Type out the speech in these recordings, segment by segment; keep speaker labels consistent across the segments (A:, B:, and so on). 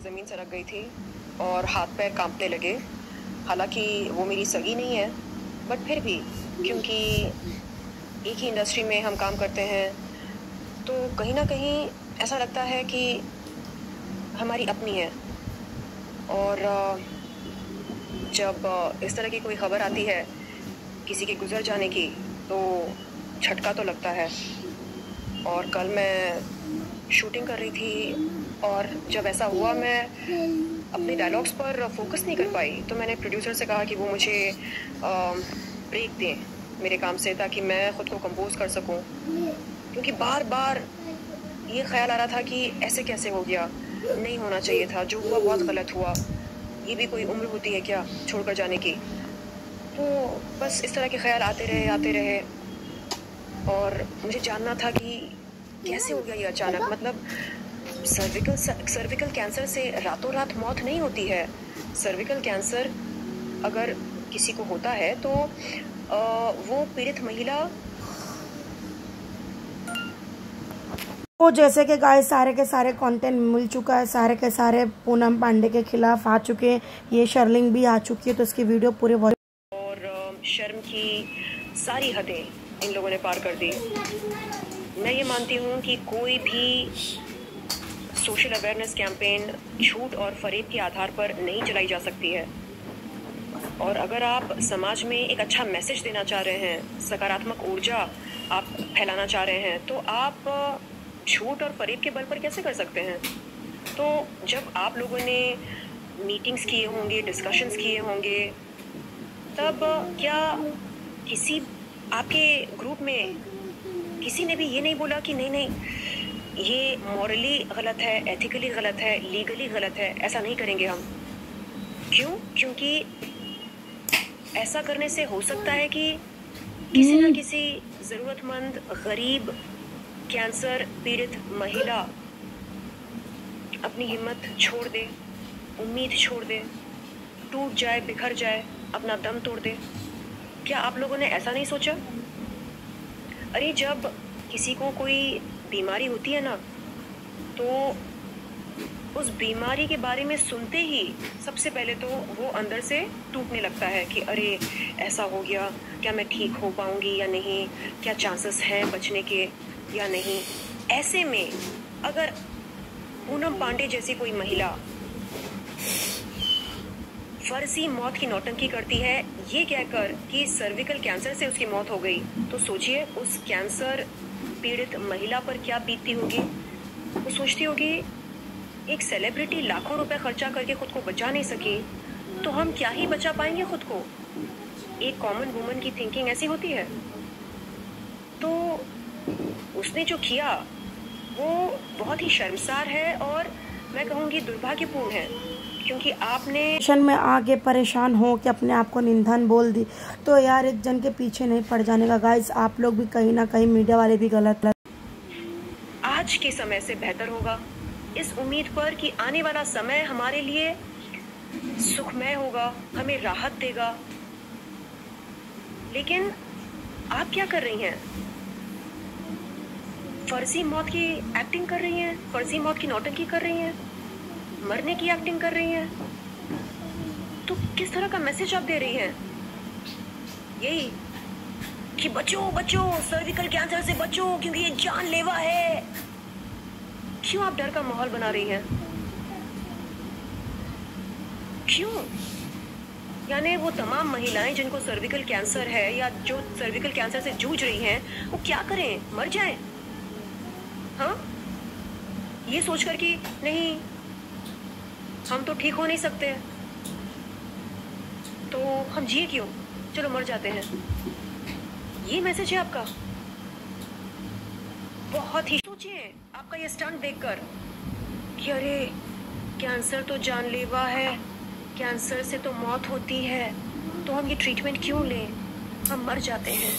A: ज़मीन सरक गई थी और हाथ पैर कांपने लगे। हालांकि वो मेरी सगी नहीं है, बट फिर भी क्योंकि एक ही इंडस्ट्री में हम काम करते हैं, तो कहीं ना कहीं ऐसा लगता है कि हमारी अपनी है। और जब इस तरह की कोई खबर आती है किसी के गुजर जाने की, तो झटका तो लगता है। और कल मैं शूटिंग कर रही थी और जब ऐसा हुआ मैं अपने डायलॉग्स पर फोकस नहीं कर पाई, तो मैंने प्रोड्यूसर से कहा कि वो मुझे ब्रेक दें मेरे काम से, ताकि मैं ख़ुद को कंपोज कर सकूं। क्योंकि बार बार ये ख्याल आ रहा था कि ऐसे कैसे हो गया, नहीं होना चाहिए था, जो हुआ बहुत गलत हुआ, ये भी कोई उम्र होती है क्या छोड़कर जाने की। तो बस इस तरह के ख्याल आते रहे और मुझे जानना था कि कैसे हो गया ये अचानक। मतलब सर्विकल कैंसर से रातों रात मौत नहीं होती है। सर्विकल कैंसर अगर किसी को होता है तो वो पीड़ित महिला।
B: तो जैसे कि गाइस सारे के सारे कंटेंट मिल चुका है, सारे के सारे पूनम पांडे के खिलाफ आ चुके हैं, ये शर्लिंग भी आ चुकी है, तो इसकी वीडियो पूरे
A: और शर्म की सारी हदें इन लोगों ने पार कर दी। मैं ये मानती हूँ कि कोई भी सोशल अवेयरनेस कैंपेन झूठ और फरेब के आधार पर नहीं चलाई जा सकती है। और अगर आप समाज में एक अच्छा मैसेज देना चाह रहे हैं, सकारात्मक ऊर्जा आप फैलाना चाह रहे हैं, तो आप झूठ और फरेब के बल पर कैसे कर सकते हैं। तो जब आप लोगों ने मीटिंग्स किए होंगे, डिस्कशंस किए होंगे, तब क्या किसी आपके ग्रुप में किसी ने भी ये नहीं बोला कि नहीं ये मॉरली गलत है, एथिकली गलत है, लीगली गलत है, ऐसा नहीं करेंगे हम। क्यों? क्योंकि ऐसा करने से हो सकता है कि किसी न किसी ज़रूरतमंद, गरीब, कैंसर पीड़ित महिला अपनी हिम्मत छोड़ दे, उम्मीद छोड़ दे, टूट जाए, बिखर जाए, अपना दम तोड़ दे। क्या आप लोगों ने ऐसा नहीं सोचा? अरे जब किसी को कोई बीमारी होती है ना, तो उस बीमारी के बारे में सुनते ही सबसे पहले तो वो अंदर से टूटने लगता है कि अरे ऐसा हो गया, क्या मैं ठीक हो पाऊंगी या नहीं, क्या चांसेस हैं बचने के या नहीं। ऐसे में अगर पूनम पांडे जैसी कोई महिला फर्जी मौत की नौटंकी करती है ये कहकर कि सर्विकल कैंसर से उसकी मौत हो गई, तो सोचिए उस कैंसर पीड़ित महिला पर क्या बीतती होगी। वो सोचती होगी एक सेलिब्रिटी लाखों रुपए खर्चा करके खुद को बचा नहीं सकी, तो हम क्या ही बचा पाएंगे खुद को। एक कॉमन वुमन की थिंकिंग ऐसी होती है। तो उसने जो किया वो बहुत ही शर्मसार है और मैं कहूँगी दुर्भाग्यपूर्ण है, क्योंकि आपने
B: में आगे परेशान हो कि अपने आप को निंदन बोल दी। तो यार एक जन के पीछे नहीं पड़ जाने का गाइस, आप लोग भी कहीं ना कहीं मीडिया वाले भी गलत।
A: आज के समय से बेहतर होगा, इस उम्मीद पर कि आने वाला समय हमारे लिए सुखमय होगा, हमें राहत देगा। लेकिन आप क्या कर रही हैं? फर्जी मौत की एक्टिंग कर रही हैं, फर्जी मौत की नौटंकी कर रही हैं, मरने की एक्टिंग कर रही हैं। तो किस तरह का मैसेज आप दे रही हैं? यही कि बचो बचो, सर्विकल कैंसर से बचो क्योंकि ये जानलेवा है। क्यों आप डर का माहौल बना रही हैं? क्यों? यानी वो तमाम महिलाएं जिनको सर्विकल कैंसर है या जो सर्विकल कैंसर से जूझ रही हैं, वो क्या करें? मर जाएं? हाँ, ये सोचकर कि नहीं हम तो ठीक हो नहीं सकते, तो हम जिए क्यों, चलो मर जाते हैं। ये मैसेज है आपका? बहुत ही सोचिए आपका ये स्टंट देखकर कि अरे कैंसर तो जानलेवा है, कैंसर से तो मौत होती है, तो हम ये ट्रीटमेंट क्यों लें, हम मर जाते हैं।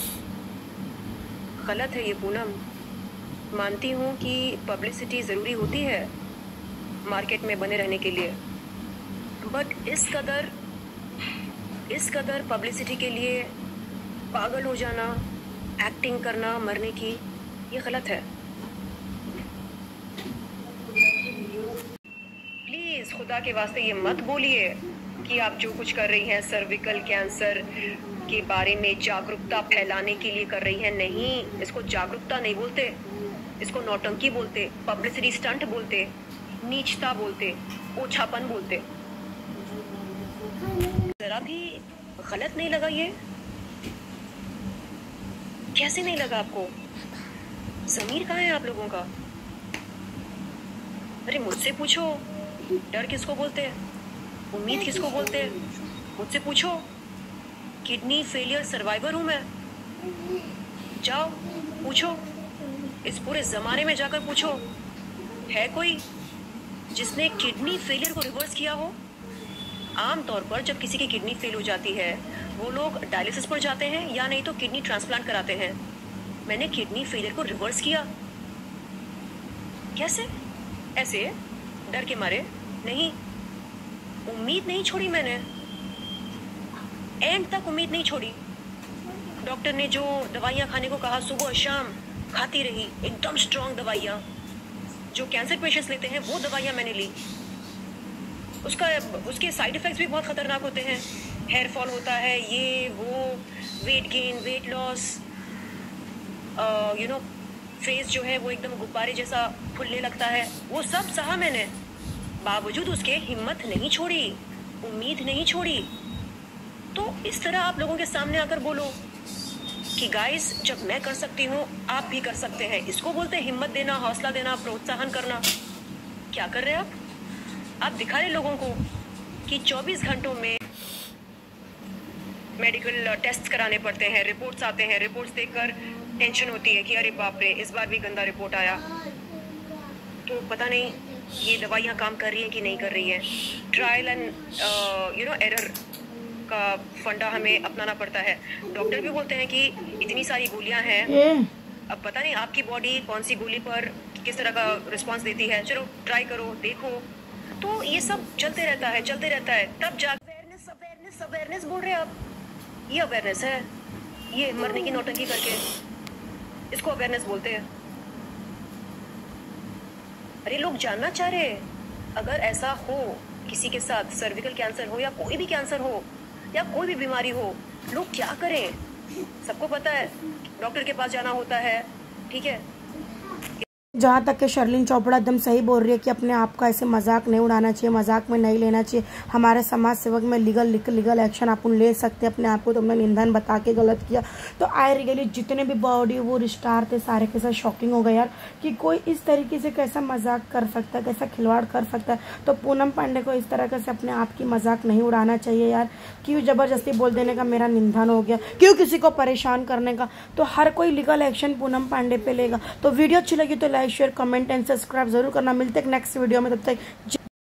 A: गलत है ये पूनम। मानती हूँ कि पब्लिसिटी ज़रूरी होती है मार्केट में बने रहने के लिए, बट इस कदर पब्लिसिटी के लिए पागल हो जाना, एक्टिंग करना मरने की, ये गलत है। प्लीज खुदा के वास्ते ये मत बोलिए कि आप जो कुछ कर रही हैं सर्विकल कैंसर के बारे में जागरूकता फैलाने के लिए कर रही हैं। नहीं, इसको जागरूकता नहीं बोलते, इसको नौटंकी बोलते, पब्लिसिटी स्टंट बोलते, नीचता बोलते, ओछापन बोलते। जरा भी गलत नहीं लगा ये? कैसे नहीं लगा आपको? ज़मीर कहाँ है आप लोगों का? अरे मुझसे पूछो, डर किसको बोलते हैं, उम्मीद किसको बोलते हैं? मुझसे पूछो। किडनी फेलियर सर्वाइवर हूँ मैं। जाओ पूछो, इस पूरे जमाने में जाकर पूछो, है कोई जिसने किडनी फेलियर को रिवर्स किया हो? आम तौर पर जब किसी की किडनी फेल हो जाती है वो लोग डायलिसिस पर जाते हैं या नहीं तो किडनी ट्रांसप्लांट कराते हैं। मैंने किडनी फेलियर को रिवर्स किया। कैसे? ऐसे, डर के मारे नहीं। उम्मीद नहीं छोड़ी मैंने, एंड तक उम्मीद नहीं छोड़ी। डॉक्टर ने जो दवाइयाँ खाने को कहा सुबह शाम खाती रही, एकदम स्ट्रॉन्ग दवाइयाँ जो कैंसर पेशेंट्स लेते हैं, वो दवाइयाँ मैंने ली। उसके साइड इफ़ेक्ट्स भी बहुत ख़तरनाक होते हैं। हेयर फॉल होता है, ये वो, weight gain, weight loss, face जो है वो एकदम गुब्बारे जैसा फुलने लगता है। वो सब सहा मैंने, बावजूद उसके हिम्मत नहीं छोड़ी, उम्मीद नहीं छोड़ी। तो इस तरह आप लोगों के सामने आकर बोलो कि गाइस जब मैं कर सकती हूँ आप भी कर सकते हैं, इसको बोलते हैं हिम्मत देना, हौसला देना, प्रोत्साहन करना। क्या कर रहे हैं आप दिखा रहे लोगों को कि 24 घंटों में मेडिकल टेस्ट कराने पड़ते हैं, रिपोर्ट्स आते हैं, रिपोर्ट्स देखकर टेंशन होती है कि अरे बाप रे इस बार भी गंदा रिपोर्ट आया। तो पता नहीं ये दवाइयाँ काम कर रही हैं कि नहीं कर रही हैं। ट्रायल एंड एरर का फंडा हमें अपनाना पड़ता है। डॉक्टर भी बोलते हैं कि इतनी सारी गोलियां हैं, अब पता नहीं आपकी बॉडी कौन सी गोली पर किस तरह का रिस्पांस देती है, चलो ट्राई करो, देखो। तो ये सब चलते रहता है, चलते रहता है। तब जा अवेयरनेस अवेयरनेस अवेयरनेस बोल रहे हैं आप, ये अवेयरनेस है? ये मरने की नौटंकी करके इसको अवेयरनेस बोलते हैं? अरे लोग जानना चाह रहे हैं अगर ऐसा हो किसी के साथ, सर्विकल कैंसर हो या कोई भी कैंसर हो या कोई भी बीमारी हो, लोग क्या करें? सबको पता है डॉक्टर के पास जाना होता है, ठीक है।
B: जहाँ तक कि शर्लिन चोपड़ा एकदम सही बोल रही है कि अपने आप का ऐसे मजाक नहीं उड़ाना चाहिए, मजाक में नहीं लेना चाहिए। हमारे समाज सेवक में लीगल एक्शन अपन ले सकते हैं अपने आप को। तुमने निंदन बता के गलत किया। तो आई रियली जितने भी बॉडी वो स्टार थे सारे के साथ शॉकिंग हो गए यार कि कोई इस तरीके से कैसा मजाक कर सकता है, कैसा खिलवाड़ कर सकता है। तो पूनम पांडे को इस तरह से अपने आप की मजाक नहीं उड़ाना चाहिए यार। क्यों जबरदस्ती बोल देने का मेरा निंदन हो गया, क्यों किसी को परेशान करने का। तो हर कोई लीगल एक्शन पूनम पांडे पे लेगा। तो वीडियो अच्छी लगी तो like share comment and subscribe जरूर करना। मिलते हैं नेक्स्ट वीडियो में, तब तक